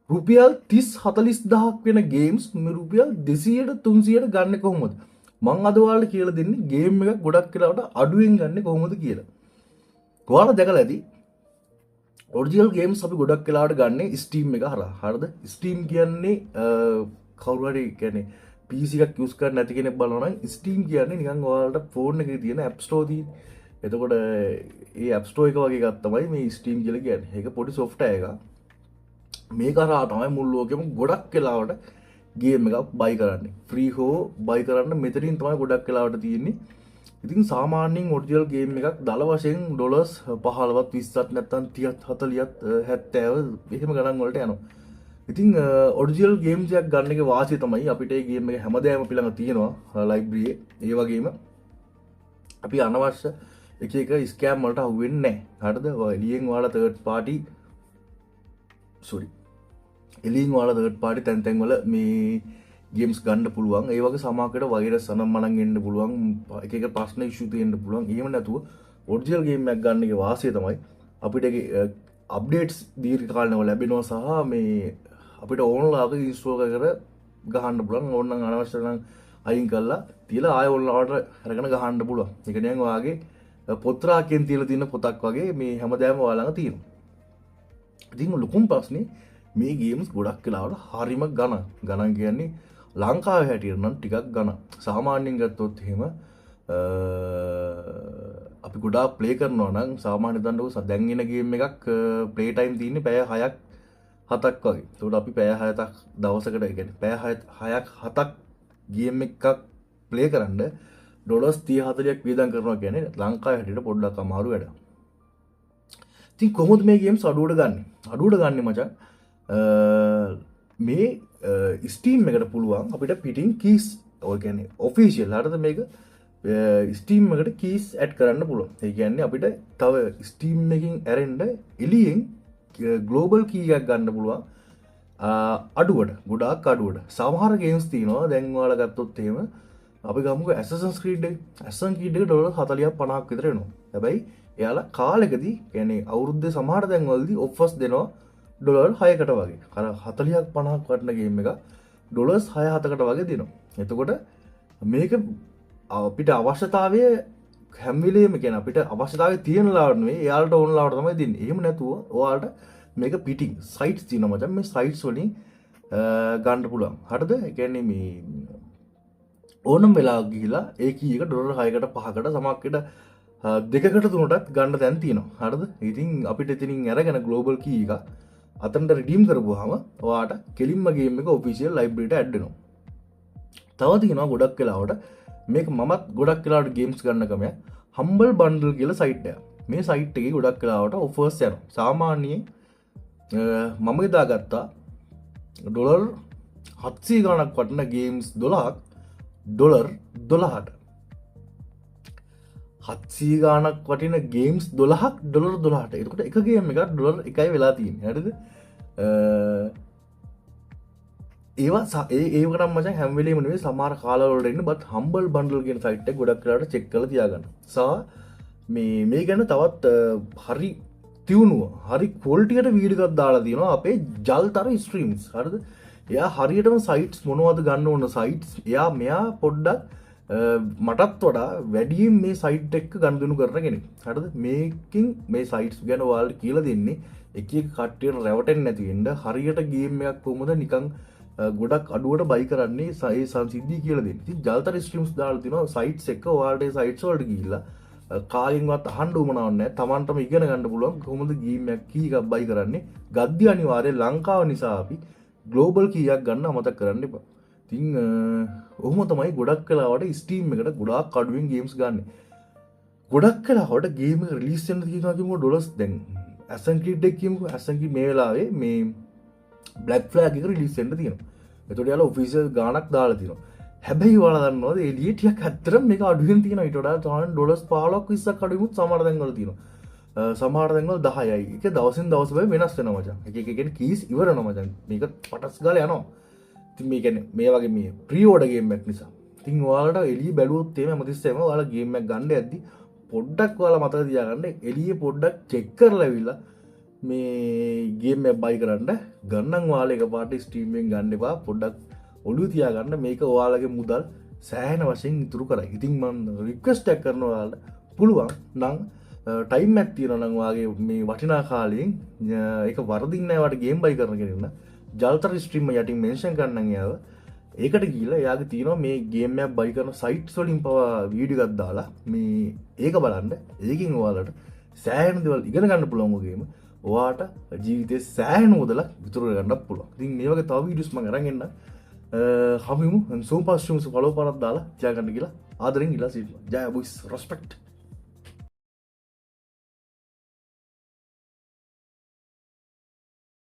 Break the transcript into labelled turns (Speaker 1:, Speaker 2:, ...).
Speaker 1: රුපියල් 30-40,000ක් වෙන ගේම්ස් මේ රුපියල් 200-300ට ගන්න කොහොමද? මං අද ඔයාලට කියලා දෙන්නේ ගේම් එකක් ගොඩක් වෙලාවට අඩුවෙන් ගන්න කොහොමද කියලා. ඔයාලා දැකලා ඇති ඔරිජිනල් ගේම්ස් අපි ගොඩක් වෙලාවට ගන්න Steam එක හරහා. හරිද? Steam කියන්නේ කවුරු හරි කියන්නේ PC එකක් යූස් කරන්න නැති කෙනෙක් බලනවා නම් Steam කියන්නේ නිකන් ඔයාලට ෆෝන් එකේ තියෙන App Store තියෙන. එතකොට ඒ App Store එක වගේ එකක් තමයි මේ Steam කියලා කියන්නේ. ඒක පොඩි software එකක්. මේක හරහා තමයි මුළු ලෝකෙම ගොඩක් වෙලාවට ගේම් එකක් buy කරන්නේ. free හෝ buy කරන්න මෙතනින් තමයි ගොඩක් වෙලාවට තියෙන්නේ. ඉතින් සාමාන්‍යයෙන් ඔරිජිනල් ගේම් එකක් දල වශයෙන් ඩොලර්ස් 15ක් 20ක් නැත්නම් 30ක් 40ක් 70 එහෙම ගණන් වලට යනවා. ඉතින් ඔරිජිනල් ගේම්ස් එකක් ගන්න එකේ වාසිය තමයි අපිට මේ ගේම් එක හැමදාම අපි ළඟ තියෙනවා ලයිබ්‍රරියේ. ඒ වගේම අපි අනවශ්‍ය එක එක ස්කෑම් වලට අහු වෙන්නේ නැහැ. හරිද? ඔය එළියෙන් ඔයාලා third party එළියෙන් ඔයාලා third party තැන් වල මේ ගේම්ස් ගන්න පුළුවන්. ඒ වගේ සමාකයට වෛරස් අනම්මනම් එන්න පුළුවන්. එක එක ප්‍රශ්න ඉෂුව තියෙන්න පුළුවන්. එහෙම නැතුව ඔරිජිනල් ගේම් එකක් ගන්න එකේ වාසිය තමයි අපිට ඒකේ අප්ඩේට්ස් දීර්ඝ කාලීනව ලැබෙනවා සහ මේ අපිට ඕන්ලාක ඉන්ස්ටෝල් කර ගහන්න පුළුවන්. ඕනනම් අනවශ්‍ය නම් අයින් කරලා තියලා ආයෙ ඕන්ලාට අරගෙන ගහන්න පුළුවන්. ඒක නිකන් ඔයාගේ පොත් රාක්කෙන් තියලා තියෙන පොතක් වගේ මේ හැමදාම ඔයා ළඟ තියෙනවා. ඉතින් ලොකුම ප්‍රශ්නේ මේ ගේම්ස් ගොඩක් වෙලාවට හරිම ගණන් කියන්නේ ලංකාවේ හැටියට නම් ටිකක් ගණන්. සාමාන්‍යයෙන් ගත්තොත් එහෙම අපි ගොඩාක් ප්ලේ කරනවා නම් සාමාන්‍ය දන්නකො දැන් එන ගේම් එකක් ප්ලේ ටයිම් තියෙන්නේ පැය 6ක් 7ක් වගේ. ඒකට අපි පැය 6ක් දවසකට ඒ කියන්නේ පැය 6ක් 7ක් ගේම් එකක් ප්ලේ කරන්න ඩොලර්ස් 30-40ක් වියදම් කරනවා කියන්නේ ලංකාවේ හැටියට පොඩ්ඩක් අමාරු වැඩක්. ඉතින් කොහොමද මේ ගේම්ස් අඩුවට ගන්නෙ? අඩුවට ගන්නෙ මචං මේ Steam එකට පුළුවන් අපිට පිටින් keys ඔය කියන්නේ official හරිද මේක Steam එකට keys add කරන්න පුළුවන්. ඒ කියන්නේ අපිට තව Steam එකකින් ඇරෙන්න එළියෙන් global key එකක් ගන්න පුළුවන්. අඩුවට ගොඩාක් අඩුවට. සමහර games තියෙනවා දැන් ඔයාලා ගත්තොත් එහෙම අපි ගමුකෝ Assassin's Creed එක. Assassin's Creed එක ඩොලර් 40ක් 50ක් විතර එනවා. හැබැයි එයාලා කාලෙකදී කියන්නේ අවුරුද්දේ සමහර දැන් වලදී offers දෙනවා ඩොලර් 6කට වගේ. අර 40ක් 50ක් වටන ගේම් එක ඩොලර්ස් 6-7කට වගේ දෙනවා. එතකොට මේක අපිට අවශ්‍යතාවය හැම වෙලේම කියන අපිට අවශ්‍යතාවය තියෙන ලාවට නෙවෙයි එයාලට ඕන ලාවට තමයි දෙන්නේ. එහෙම නැතුව ඔයාලට මේක පිටින් සයිට්ස් තියෙනවා මචං. මේ සයිට්ස් වලින් ගන්න පුළුවන්. හරිද? ඒ කියන්නේ මේ ඕනම වෙලාවක ගිහිලා ඒ කී එක ඩොලර් 6කට 5කට සමහරකට 2කට 3කටත් ගන්න තැන් තියෙනවා. හරිද? ඉතින් අපිට එතනින් අරගෙන ග්ලෝබල් කී එක අතනට රිඩීම් කරපුවාම ඔයාට කෙලින්ම ගේම් එක ඔෆිෂියල් ලයිබ්‍රරියට ඇඩ් වෙනවා. තව තියෙනවා ගොඩක් වෙලාවට මේක මමත් ගොඩක් වෙලාවට ගේම්ස් ගන්න ක්‍රමයක් Humble Bundle කියලා සයිට් එකක්. මේ සයිට් එකේ ගොඩක් වෙලාවට ඔෆර්ස් යනවා. සාමාන්‍යයෙන් මම දාගත්තා ඩොලර් 700 ගණක් වටන ගේම්ස් 12ක් ඩොලර් 12ට 700 ගානක් වටින ගේම්ස් 12ක් ඩොලර් 12ට. එතකොට එක ගේම් එකක් ඩොලර් 1යි වෙලා තියෙන්නේ. හරිද? ඒවා ඒකට මචං හැම වෙලේම නෙවෙයි සමහර කාලවලට ඉන්න බත් Humble Bundle කියන සයිට් එක ගොඩක් වෙලාවට චෙක් කරලා තියාගන්න. සහ මේ ගැන තවත් හරි තියුණුව හරි ක්වොලිටි එකට වීඩියෝ එකක් දාලා තියෙනවා අපේ ජල්තර ස්ට්‍රීම්ස්. හරිද? එයා හරියටම සයිට්ස් මොනවද ගන්න ඕන සයිට්ස් එයා මෙයා පොඩ්ඩක් මටත් වඩා වැඩියෙන් මේ සයිට් එක ගනුදෙනු කරන කෙනෙක්. හරිද? මේකෙන් මේ සයිට්ස් ගැන ඔයාලට කියලා දෙන්නේ එක එක කට්ටියට රැවටෙන්නේ නැති වෙන්න හරියට ගේම් එකක් කොහොමද නිකන් ගොඩක් අඩුවට බයි කරන්නේ ඒ සංසිද්ධිය කියලා දෙන්නේ. ඉතින් ජල්තර ස්ට්‍රීම්ස් දාලා තිනවා සයිට්ස් එක ඔයාලට ඒ සයිට්ස් වලට ගිහිල්ලා කායින්වත් අහන්න උවමනාවක් නැහැ. Tamanටම ඉගෙන ගන්න පුළුවන් කොහොමද ගේම් එකක් කී එකක් බයි කරන්නේ. ගද්දි අනිවාර්යයෙන් ලංකාව නිසා අපි ග්ලෝබල් කීයක් ගන්න අමතක කරන්න එපා. ඉතින් ඔහොම තමයි ගොඩක් වෙලාවට Steam එකට ගොඩාක් අඩුවෙන් ගේම්ස් ගන්න. ගොඩක් වෙලාවට ගේම් එක රිලීස් වෙන කියනවා කිව්වොත් ඩොලර්ස් දැන් Assassin's Creed එක කියමුකෝ. Assassin's Creed මේ වෙලාවේ මේ Black Flag එක රිලීස් වෙන්න තියෙනවා. එතකොට යාලා ඔෆිෂියල් ගාණක් දාලා තියෙනවා. හැබැයි ඔයාලා දන්නවද එළිය ටිකක් ඇත්තටම මේක අඩුවෙන් තියෙනවා. ඊට වඩා තමයි ඩොලර්ස් 15ක් 20ක් අඩුවෙමුත් සමහර තැන්වල තියෙනවා. සමහර තැන්වල 10යි. ඒක දවසින් දවස වෙනස් වෙනවා මචං. එක කියන්නේ කීස් ඉවර වෙනවා මචං. මේක පටස් ගාලා යනවා. ඉතින් මේ කියන්නේ මේ වගේ මේ ප්‍රී ඕඩර් ගේම් එකක් නිසා. ඉතින් ඔයාලට එළිය බැලුවොත් එහෙම හැමතිස්සෙම ඔයාලා ගේම් එකක් ගන්න යද්දි පොඩ්ඩක් ඔයාලා මතක තියාගන්න එළිය පොඩ්ඩක් චෙක් කරලා ඇවිල්ලා මේ ගේම් බයි කරන්න ගන්නන් වාලක පාට ස්ටීමෙන් ගන්න එපා පොඩ්ඩක් ඔලු තියාගන්න මේක ඔයාලගේ මුදල් සෑහන වශයෙන් ඉතුරු කර ඉතින් මන් රික්වස්ටක් කරනවාට පුළුවන් නං ටයිම් ඇත්තින නංවාගේ මේ වටිනා කාලයෙන් එක වරදින්නවට ගේම් බයි කරන කරන්න ජල්තර ස්ට්‍රීම යටින් මෙන්ෂන් කරන්න යාව ඒකට කියල යාග තියන මේ ගේමයක් බයි කරන සයිට් සොලින් පවා වීඩිගත් දාලා මේ ඒක බලන්න ඒකින් ඔයාලට සෑහන දෙවල් ඉගෙන ගන්න පුළොන්ගේම ඔයාට ජීවිතය සෑහන ෝදල විතුර ගන්නක් පුළුව ඉතින් මේවගේ තව විඩියස්ම කරගන්න හමිමු සෝපස්ටම්ස පලෝ පරත් දාලා ජයගන්න කියලා ආදරෙන් ඉලා සිට ජය බුයිස් රස්පෙක්ට්